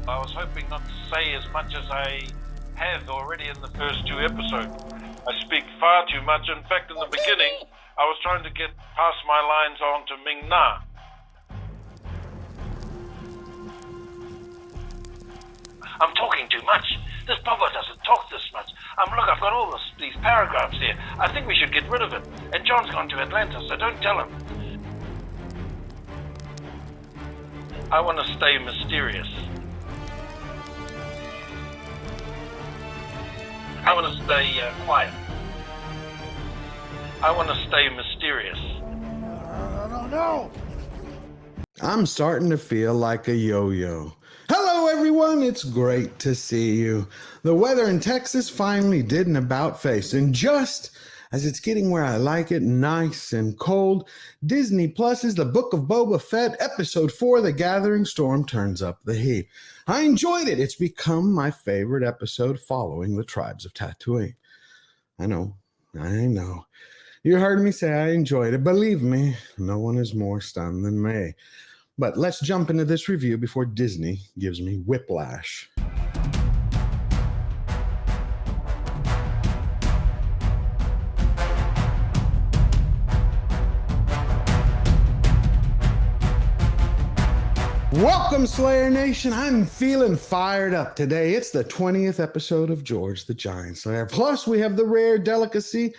I was hoping not to say as much as I have already in the first 2 episodes. I speak far too much. In fact, in the beginning, I was trying to get past my lines on to Ming Na. I'm talking too much. This Boba doesn't talk this much. Look, I've got all these paragraphs here. I think we should get rid of it. And John's gone to Atlanta, so don't tell him. I want to stay mysterious. I want to stay quiet. I want to stay mysterious. No. I'm starting to feel like a yo-yo. Hello, everyone. It's great to see you. The weather in Texas finally did an about-face, and just as it's getting where I like it, nice and cold, Disney Plus's The Book of Boba Fett, Episode 4, The Gathering Storm, turns up the heat. I enjoyed it. It's become my favorite episode following the Tribes of Tatooine. I know. You heard me say I enjoyed it. Believe me, no one is more stunned than me. But let's jump into this review before Disney gives me whiplash. Welcome, Slayer Nation. I'm feeling fired up today. It's the 20th episode of George the Giant Slayer. Plus, we have the rare delicacy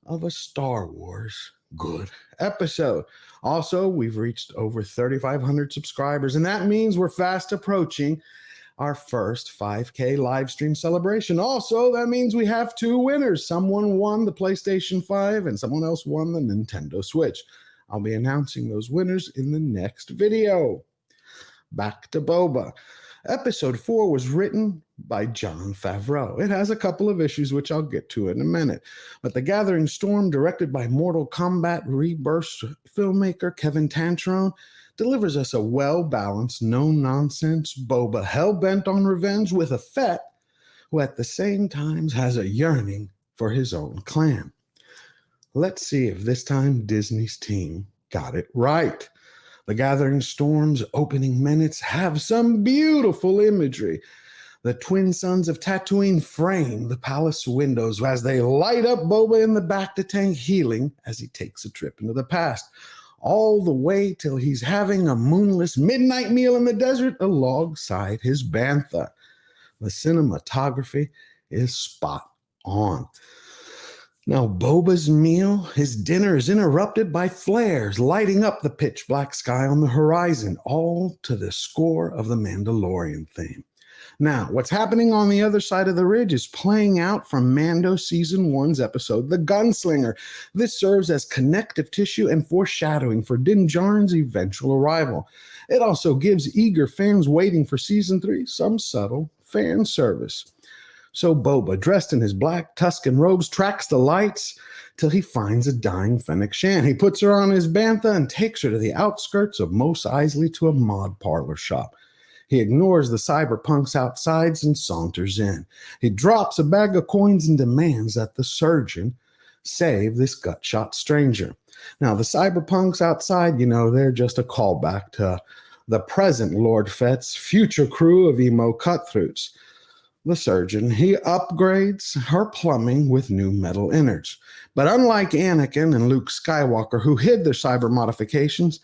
of a Star Wars good episode. Also, we've reached over 3,500 subscribers, and that means we're fast approaching our first 5K live stream celebration. Also, that means we have 2 winners. Someone won the PlayStation 5 and someone else won the Nintendo Switch. I'll be announcing those winners in the next video. Back to Boba. Episode 4 was written by Jon Favreau. It has a couple of issues, which I'll get to in a minute. But The Gathering Storm, directed by Mortal Kombat Rebirth filmmaker Kevin Tantrone, delivers us a well-balanced, no-nonsense Boba hell-bent on revenge with a Fett who at the same time has a yearning for his own clan. Let's see if this time Disney's team got it right. The Gathering Storm's opening minutes have some beautiful imagery. The twin sons of Tatooine frame the palace windows as they light up Boba in the bacta tank, healing as he takes a trip into the past, all the way till he's having a moonless midnight meal in the desert alongside his bantha. The cinematography is spot on. Now, Boba's meal, his dinner, is interrupted by flares lighting up the pitch black sky on the horizon, all to the score of the Mandalorian theme. Now, what's happening on the other side of the ridge is playing out from Mando Season 1's episode, The Gunslinger. This serves as connective tissue and foreshadowing for Din Djarin's eventual arrival. It also gives eager fans waiting for Season 3 some subtle fan service. So Boba, dressed in his black Tusken robes, tracks the lights till he finds a dying Fennec Shan. He puts her on his bantha and takes her to the outskirts of Mos Eisley to a mod parlor shop. He ignores the cyberpunks outside and saunters in. He drops a bag of coins and demands that the surgeon save this gut-shot stranger. Now, the cyberpunks outside, they're just a callback to the present Lord Fett's future crew of emo cutthroats. The surgeon, he upgrades her plumbing with new metal innards. But unlike Anakin and Luke Skywalker, who hid their cyber modifications,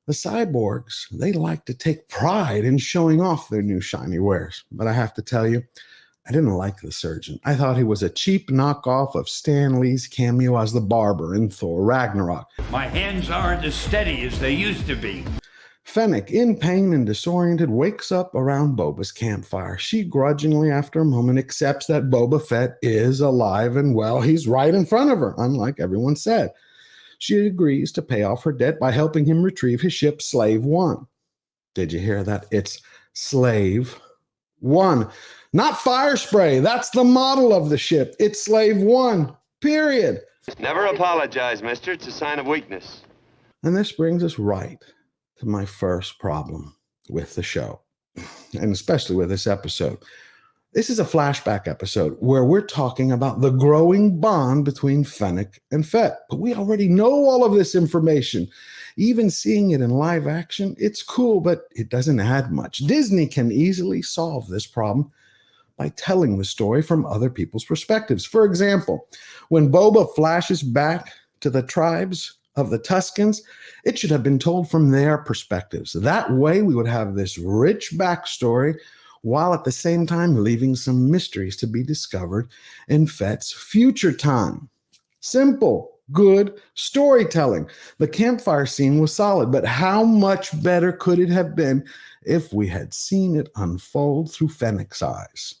the cyborgs, they like to take pride in showing off their new shiny wares. But I have to tell you, I didn't like the surgeon. I thought he was a cheap knockoff of Stan Lee's cameo as the barber in Thor Ragnarok. My hands aren't as steady as they used to be. Fennec, in pain and disoriented, wakes up around Boba's campfire. She grudgingly, after a moment, accepts that Boba Fett is alive and well. He's right in front of her, unlike everyone said. She agrees to pay off her debt by helping him retrieve his ship, Slave One. Did you hear that? It's Slave One. Not Fire Spray. That's the model of the ship. It's Slave One, period. Never apologize, mister. It's a sign of weakness. And this brings us right to my first problem with the show, and especially with this episode. This is a flashback episode where we're talking about the growing bond between Fennec and Fett. But we already know all of this information. Even seeing it in live action, it's cool, but it doesn't add much. Disney can easily solve this problem by telling the story from other people's perspectives. For example, when Boba flashes back to the tribes of the Tuscans, it should have been told from their perspectives. That way, we would have this rich backstory while at the same time leaving some mysteries to be discovered in Fett's future time. Simple, good storytelling. The campfire scene was solid, but how much better could it have been if we had seen it unfold through Fennec's eyes?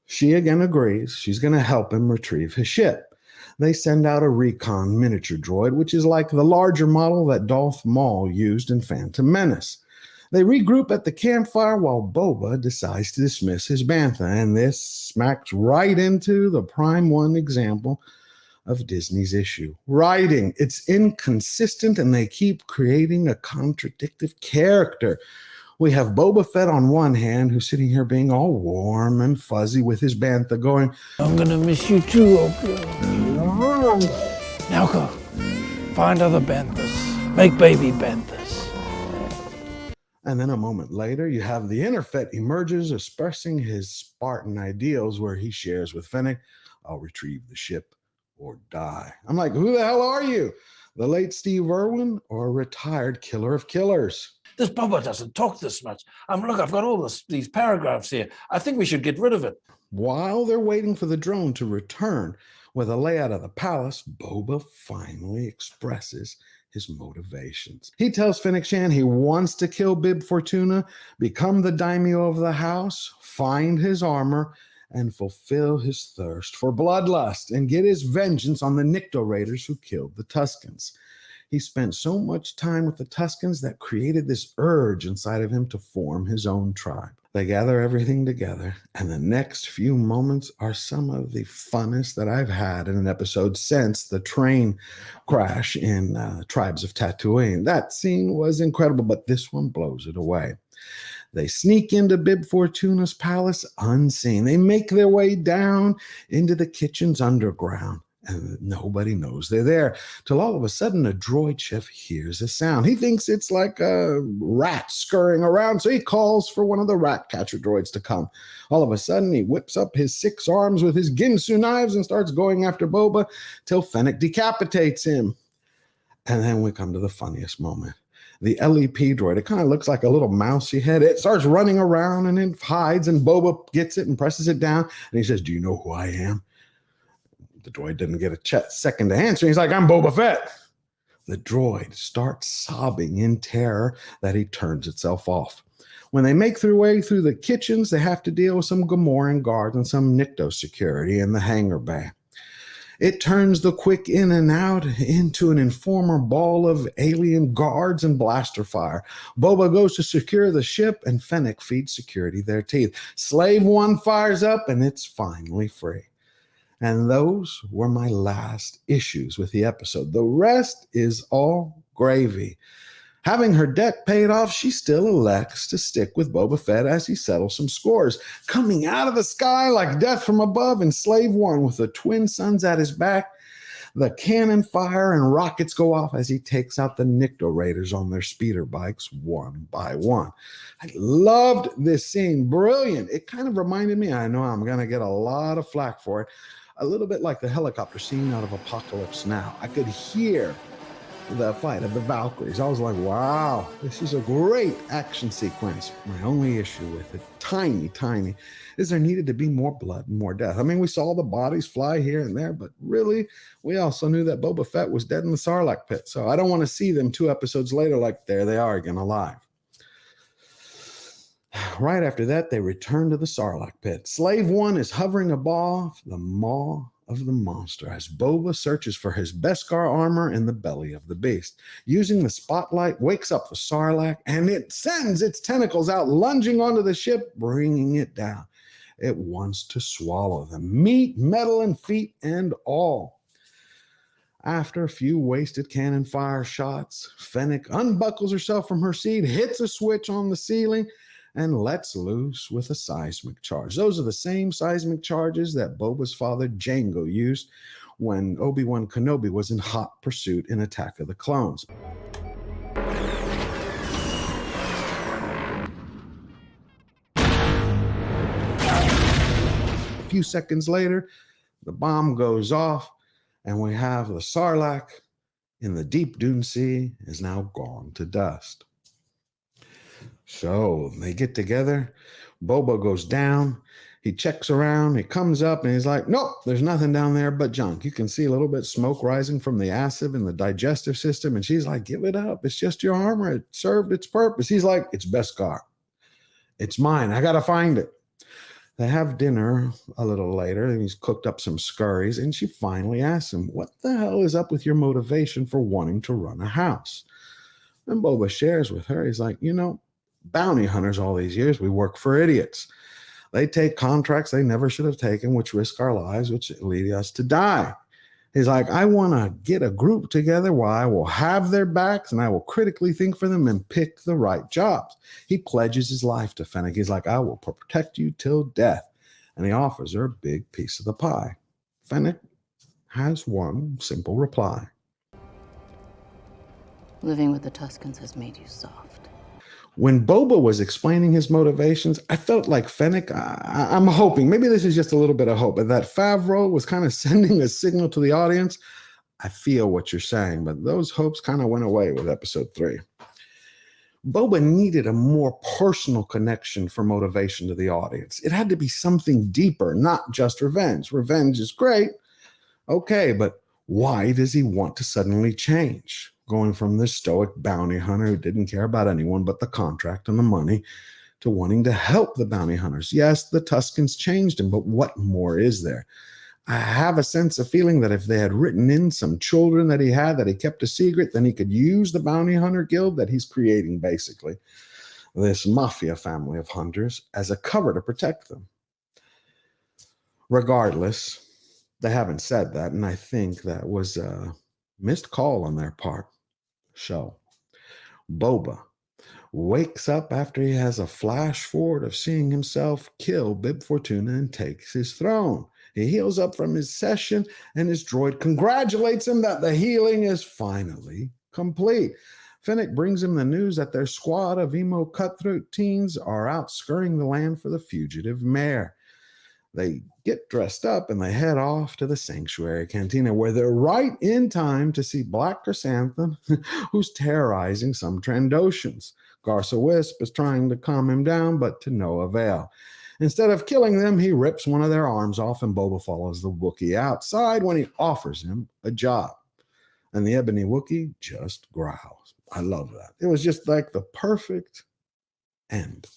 She again agrees she's going to help him retrieve his ship. They send out a recon miniature droid, which is like the larger model that Darth Maul used in Phantom Menace. They regroup at the campfire while Boba decides to dismiss his bantha, and this smacks right into the Prime 1 example of Disney's issue. Writing, it's inconsistent, and they keep creating a contradictive character. We have Boba Fett on one hand, who's sitting here being all warm and fuzzy with his bantha going, I'm gonna miss you too, Oprah. Now go, find other banthas, make baby banthas. And then a moment later, you have the inner Fett emerges, expressing his Spartan ideals, where he shares with Fennec, I'll retrieve the ship or die. I'm like, who the hell are you? The late Steve Irwin or a retired killer of killers? This Boba doesn't talk this much. Look, I've got all these paragraphs here. I think we should get rid of it. While they're waiting for the drone to return with a layout of the palace, Boba finally expresses his motivations. He tells Fennec Shand he wants to kill Bib Fortuna, become the daimyo of the house, find his armor, and fulfill his thirst for bloodlust and get his vengeance on the Nikto Raiders who killed the Tuscans. He spent so much time with the Tuscans that created this urge inside of him to form his own tribe. They gather everything together, and the next few moments are some of the funnest that I've had in an episode since the train crash in Tribes of Tatooine. That scene was incredible, but this one blows it away. They sneak into Bib Fortuna's palace unseen. They make their way down into the kitchens underground, and nobody knows they're there, till all of a sudden a droid chef hears a sound. He thinks it's like a rat scurrying around, so he calls for one of the rat catcher droids to come. All of a sudden, he whips up his 6 arms with his Ginsu knives and starts going after Boba till Fennec decapitates him. And then we come to the funniest moment. The LEP droid, it kind of looks like a little mousy head. It starts running around and it hides, and Boba gets it and presses it down, and he says, do you know who I am? The droid didn't get a second to answer. He's like, I'm Boba Fett. The droid starts sobbing in terror that he turns itself off. When they make their way through the kitchens, they have to deal with some Gamoran guards and some Nikto security in the hangar bay. It turns the quick in and out into an informer ball of alien guards and blaster fire. Boba goes to secure the ship, and Fennec feeds security their teeth. Slave 1 fires up, and it's finally free. And those were my last issues with the episode. The rest is all gravy. Having her debt paid off, she still elects to stick with Boba Fett as he settles some scores. Coming out of the sky like death from above in Slave 1 with the twin suns at his back, the cannon fire and rockets go off as he takes out the Nikto Raiders on their speeder bikes one by one. I loved this scene. Brilliant. It kind of reminded me, I know I'm going to get a lot of flack for it, a little bit like the helicopter scene out of Apocalypse Now. I could hear the fight of the Valkyries. I was like, wow, this is a great action sequence. My only issue with it, tiny, is there needed to be more blood and more death. I mean, we saw the bodies fly here and there, but really, we also knew that Boba Fett was dead in the Sarlacc pit. So I don't want to see them 2 episodes later like, there they are again alive. Right after that, they return to the Sarlacc pit. Slave 1 is hovering above the maw of the monster as Boba searches for his Beskar armor in the belly of the beast. Using the spotlight, wakes up the Sarlacc, and it sends its tentacles out, lunging onto the ship, bringing it down. It wants to swallow them, meat, metal, and feet, and all. After a few wasted cannon fire shots, Fennec unbuckles herself from her seat, hits a switch on the ceiling, and lets loose with a seismic charge. Those are the same seismic charges that Boba's father Jango used when Obi-Wan Kenobi was in hot pursuit in Attack of the Clones. A few seconds later, the bomb goes off, and we have the Sarlacc in the deep Dune Sea is now gone to dust. So they get together. Boba goes down. He checks around. He comes up and he's like, nope, there's nothing down there but junk. You can see a little bit of smoke rising from the acid in the digestive system. And she's like, give it up. It's just your armor. It served its purpose. He's like, it's Beskar. It's mine. I got to find it. They have dinner a little later, and he's cooked up some scurries, and she finally asks him, what the hell is up with your motivation for wanting to run a house? And Boba shares with her, he's like, bounty hunters all these years, we work for idiots. They take contracts they never should have taken, which risk our lives, which lead us to die. He's like, I want to get a group together where I will have their backs and I will critically think for them and pick the right jobs. He pledges his life to Fennec. He's like, I will protect you till death. And he offers her a big piece of the pie. Fennec has one simple reply. Living with the Tuscans has made you soft. When Boba was explaining his motivations, I felt like Fennec, I'm hoping, maybe this is just a little bit of hope, but that Favreau was kind of sending a signal to the audience. I feel what you're saying, but those hopes kind of went away with episode 3. Boba needed a more personal connection for motivation to the audience. It had to be something deeper, not just revenge. Revenge is great, okay, but why does he want to suddenly change? Going from this stoic bounty hunter who didn't care about anyone but the contract and the money to wanting to help the bounty hunters. Yes, the Tuscans changed him, but what more is there? I have a sense of feeling that if they had written in some children that he kept a secret, then he could use the bounty hunter guild that he's creating, basically, this mafia family of hunters, as a cover to protect them. Regardless, they haven't said that, and I think that was a missed call on their part. So, Boba wakes up after he has a flash forward of seeing himself kill Bib Fortuna and takes his throne. He heals up from his session, and his droid congratulates him that the healing is finally complete. Fennec brings him the news that their squad of emo cutthroat teens are out scurrying the land for the fugitive mayor. They get dressed up and they head off to the Sanctuary Cantina, where they're right in time to see Black Chrysanthemum, who's terrorizing some Trandoshans. Garza Wisp is trying to calm him down, but to no avail. Instead of killing them, he rips one of their arms off, and Boba follows the Wookiee outside when he offers him a job. And the Ebony Wookiee just growls. I love that. It was just like the perfect end.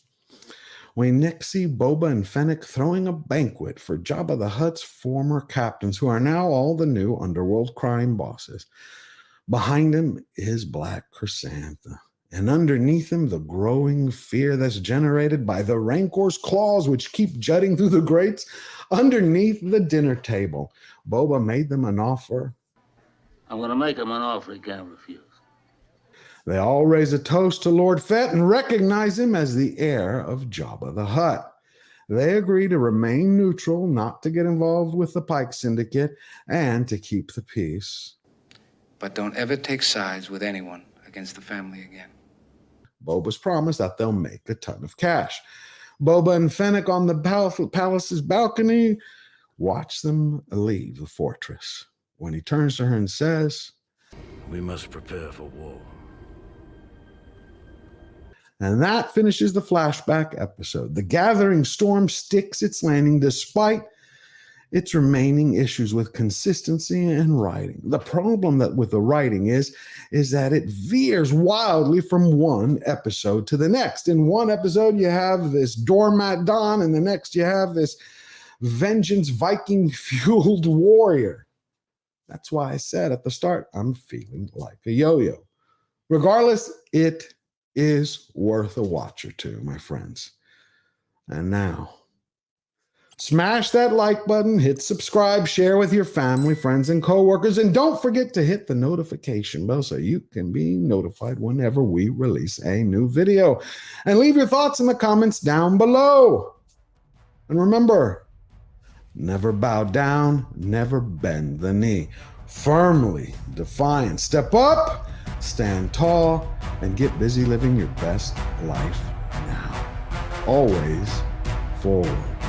We next see Boba and Fennec throwing a banquet for Jabba the Hutt's former captains, who are now all the new underworld crime bosses. Behind him is Black Chrysanthemum, and underneath him the growing fear that's generated by the Rancor's claws, which keep jutting through the grates underneath the dinner table. Boba made them an offer. I'm going to make him an offer he can't refuse. They all raise a toast to Lord Fett and recognize him as the heir of Jabba the Hutt. They agree to remain neutral, not to get involved with the Pike Syndicate, and to keep the peace. But don't ever take sides with anyone against the family again. Boba's promised that they'll make a ton of cash. Boba and Fennec on the palace's balcony watch them leave the fortress. When he turns to her and says, We must prepare for war. And that finishes the flashback episode. The Gathering Storm sticks its landing despite its remaining issues with consistency and writing. The problem with the writing is that it veers wildly from one episode to the next. In one episode, you have this doormat Don, and the next you have this vengeance Viking-fueled warrior. That's why I said at the start, I'm feeling like a yo-yo. Regardless, it is worth a watch or two, my friends. And now, Smash that like button, hit subscribe, share with your family, friends, and coworkers, and don't forget to hit the notification bell so you can be notified whenever we release a new video. And leave your thoughts in the comments down below. And remember, never bow down, never bend the knee. Firmly, defiant, step up, stand tall, and get busy living your best life now. Always forward.